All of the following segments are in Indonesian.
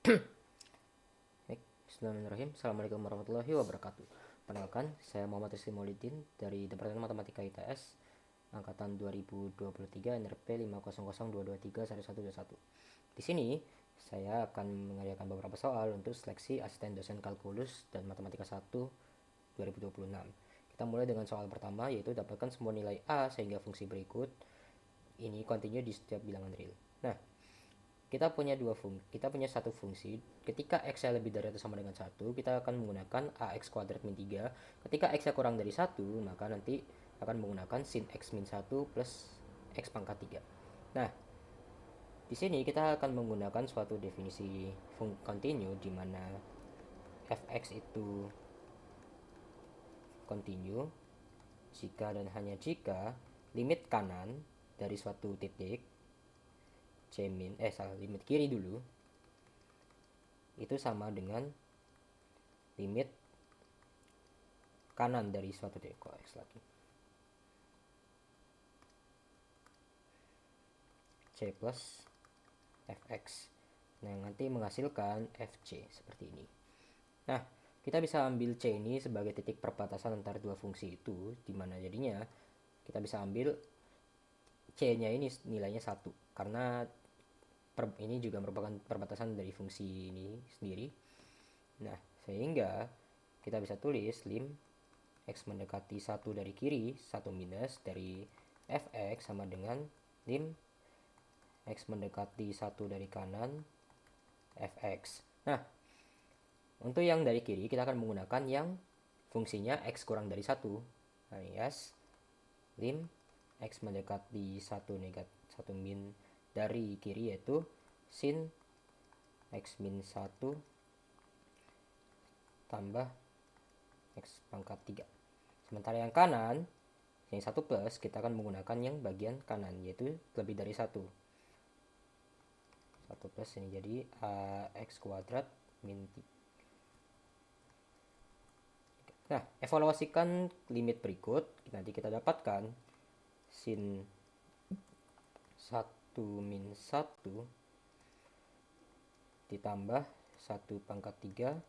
Baik, bismillahirrahmanirrahim. Assalamualaikum warahmatullahi wabarakatuh. Perkenalkan, saya Muhammad Rizky Maulidin dari Departemen Matematika ITS angkatan 2023 NRP 500223111. Di sini saya akan mengerjakan beberapa soal untuk seleksi asisten dosen kalkulus dan matematika 1 2026. Kita mulai dengan soal pertama, yaitu dapatkan semua nilai A sehingga fungsi berikut ini continue di setiap bilangan real. Nah, kita punya satu fungsi. Ketika x lebih dari atau sama dengan 1, kita akan menggunakan ax kuadrat min 3. Ketika x kurang dari 1, maka nanti akan menggunakan sin x min 1 plus x pangkat 3. Nah, di sini kita akan menggunakan suatu definisi continue di mana fx itu continue jika dan hanya jika limit kanan dari suatu titik limit kiri dulu itu sama dengan limit kanan dari suatu titik x lagi, c plus fx. Nah, nanti menghasilkan fc seperti ini. Nah, kita bisa ambil c ini sebagai titik perbatasan antara dua fungsi itu, dimana jadinya kita bisa ambil c nya ini nilainya 1 karena ini juga merupakan perbatasan dari fungsi ini sendiri. Nah, sehingga kita bisa tulis lim x mendekati 1 dari kiri, 1 minus dari fx sama dengan lim x mendekati 1 dari kanan fx. Nah, untuk yang dari kiri kita akan menggunakan yang fungsinya x kurang dari 1 alias lim x mendekati 1 min dari kiri, yaitu sin x min 1 tambah x pangkat 3. Sementara yang kanan, yang 1 plus, kita akan menggunakan yang bagian kanan, yaitu lebih dari 1. 1 plus ini jadi ax kuadrat min 3. Nah, evaluasikan limit berikut. Nanti kita dapatkan sin 1 min 1 ditambah 1 pangkat 3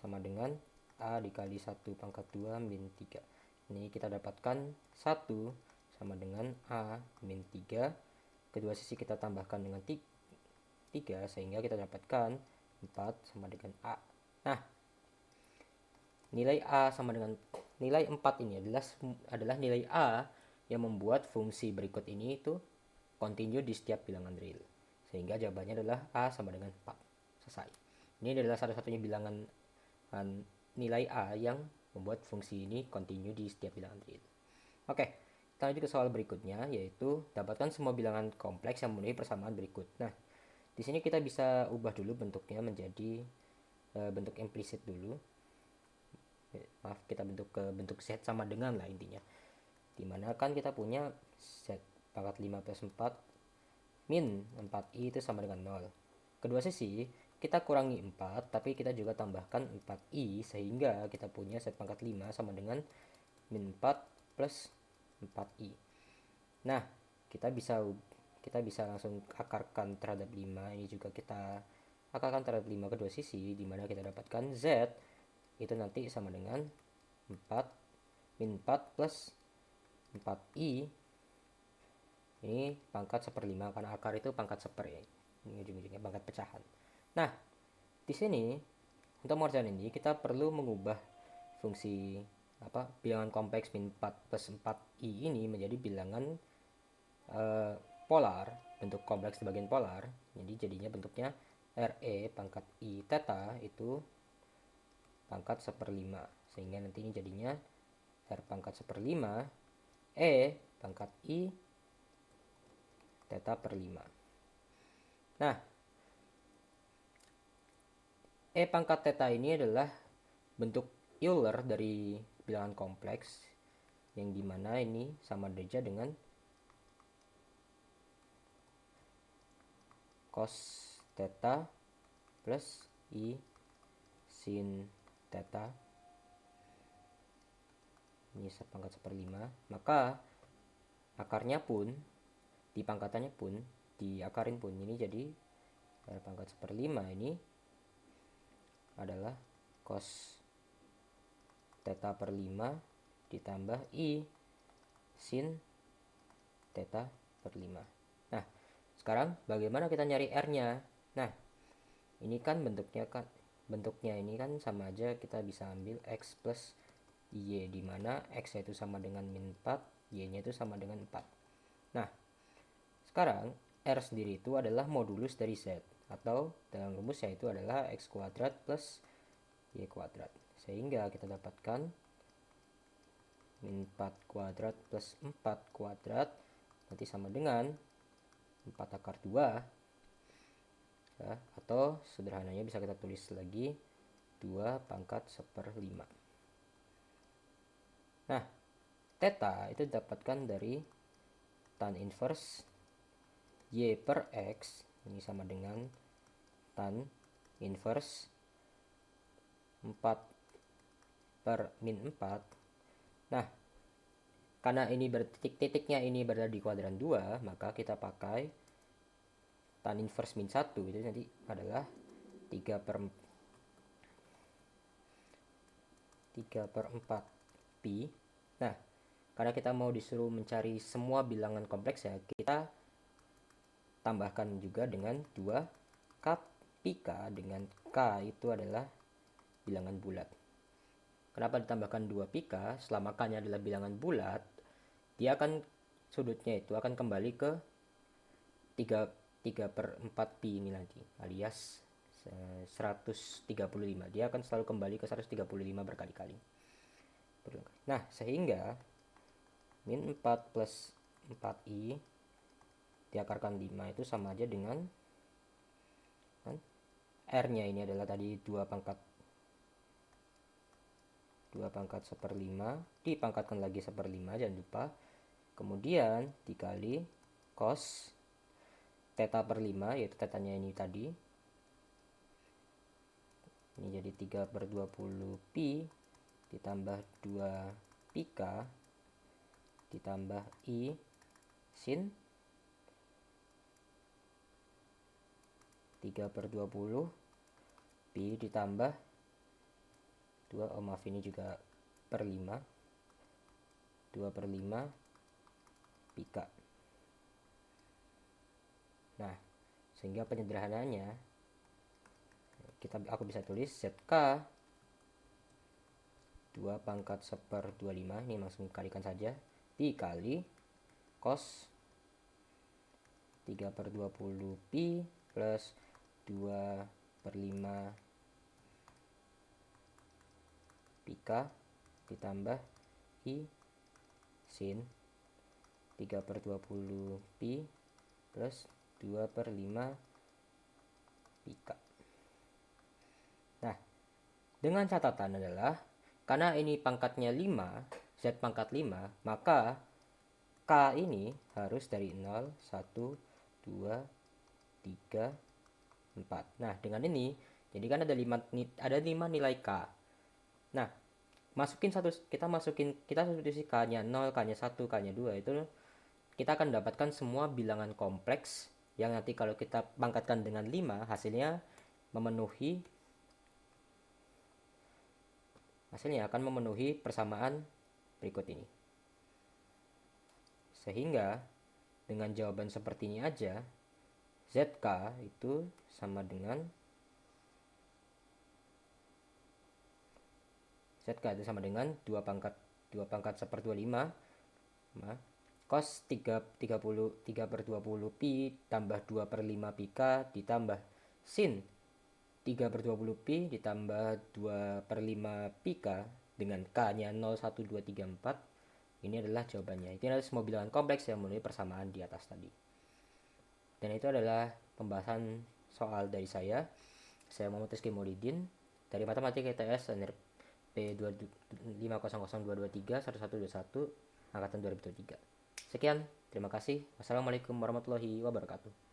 sama dengan A dikali 1 pangkat 2 min 3. Ini kita dapatkan 1 sama dengan A min 3. Kedua sisi kita tambahkan dengan 3 sehingga kita dapatkan 4 sama dengan A. Nah, nilai A sama dengan nilai 4 ini adalah nilai A yang membuat fungsi berikut ini itu continue di setiap bilangan real. Sehingga jawabannya adalah A sama dengan 4. Selesai. Ini adalah satu-satunya bilangan nilai A yang membuat fungsi ini continue di setiap bilangan real. Oke, kita lanjut ke soal berikutnya, yaitu dapatkan semua bilangan kompleks yang memenuhi persamaan berikut. Nah, di sini kita bisa ubah dulu bentuknya menjadi bentuk implisit dulu. Maaf, kita bentuk ke bentuk Z sama dengan lah intinya. Dimana kan kita punya Z pangkat 5 plus 4 min 4i itu sama dengan 0. Kedua sisi kita kurangi 4, tapi kita juga tambahkan 4i sehingga kita punya Z pangkat 5 sama dengan min 4 plus 4i. Nah, kita bisa langsung akarkan terhadap 5. Ini juga kita akarkan terhadap 5 kedua sisi, dimana kita dapatkan Z itu nanti sama dengan 4 min 4 plus 4i. Ini pangkat 1/5 karena akar itu pangkat 1 ya. Ini ujung-ujungnya pangkat pecahan. Nah, di sini untuk mengerjakan ini kita perlu mengubah fungsi bilangan kompleks min 4 plus 4i ini menjadi bilangan polar, bentuk kompleks di bagian polar. Jadi jadinya bentuknya RE pangkat I theta itu pangkat 1/5, sehingga nanti ini jadinya R pangkat 1/5 E pangkat I theta per 5. Nah, E pangkat theta ini adalah bentuk Euler dari bilangan kompleks yang dimana ini sama derajat dengan cos theta plus I sin theta. Ini pangkat 1/5. Maka akarnya pun di pangkatannya pun diakarin pun ini jadi R pangkat 1/5 ini adalah cos theta per 5 ditambah I sin theta per 5. Nah, sekarang bagaimana kita nyari R-nya? Nah, ini kan bentuknya ini kan sama aja, kita bisa ambil X plus Y, di mana X itu sama dengan min 4, Y-nya itu sama dengan 4. Nah, sekarang R sendiri itu adalah modulus dari Z, atau dalam rumusnya itu adalah X kuadrat plus Y kuadrat. Sehingga kita dapatkan min 4 kuadrat plus 4 kuadrat nanti sama dengan 4 akar 2 ya, atau sederhananya bisa kita tulis lagi 2 pangkat 1/5. Nah, theta itu didapatkan dari tan inverse Y per X, ini sama dengan tan inverse 4 per min 4. Nah, karena ini titiknya ini berada di kuadran 2, maka kita pakai tan inverse min 1, itu nanti adalah 3/4 pi. Nah, karena kita mau disuruh mencari semua bilangan kompleks ya, kita tambahkan juga dengan 2 K pi K, dengan K itu adalah bilangan bulat. Kenapa ditambahkan 2 pi K? Selama K-nya adalah bilangan bulat, dia akan sudutnya itu akan kembali ke 3/4 pi ini nanti, alias 135. Dia akan selalu kembali ke 135 berkali-kali. Nah, sehingga min 4 plus 4i diakarkan 5 itu sama aja dengan R-nya ini adalah tadi 2 pangkat 1/5, dipangkatkan lagi 1/5, jangan lupa. Kemudian dikali cos theta per 5, yaitu tetanya ini tadi. Ini jadi 3/20 pi ditambah 2 pi K ditambah I sin 3/20 pi ditambah 2, oh maaf ini juga per 5, 2/5 pi K. Nah, sehingga penyederhanaannya aku bisa tulis ZK 2 pangkat 1/25, ini langsung kalikan saja, dikali cos 3/20 pi plus 2/5 pi K ditambah I sin 3/20 pi plus 2/5 pi K. Nah, dengan catatan adalah karena ini pangkatnya 5, Z pangkat 5, maka K ini harus dari 0, 1, 2, 3, 4. Nah, dengan ini, jadi kan ada 5 nilai K. Nah, kita substitusi K-nya 0, K-nya 1, K-nya 2, itu kita akan dapatkan semua bilangan kompleks yang nanti kalau kita pangkatkan dengan 5, hasilnya akan memenuhi persamaan berikut ini. Sehingga dengan jawaban seperti ini aja, ZK itu sama dengan 2 pangkat 1/25 cos 3/20 pi tambah 2/5 pi K ditambah sin 3/20 pi ditambah 2/5 pi K dengan K-nya 0, 1, 2, 3, 4. Ini adalah jawabannya. Itu adalah semua bilangan kompleks yang memenuhi persamaan di atas tadi. Dan itu adalah pembahasan soal dari saya. Saya Muhammad Rizky Maulidin dari Matematika ITS NRP 50002231121 angkatan 2023. Sekian, terima kasih. Wassalamualaikum warahmatullahi wabarakatuh.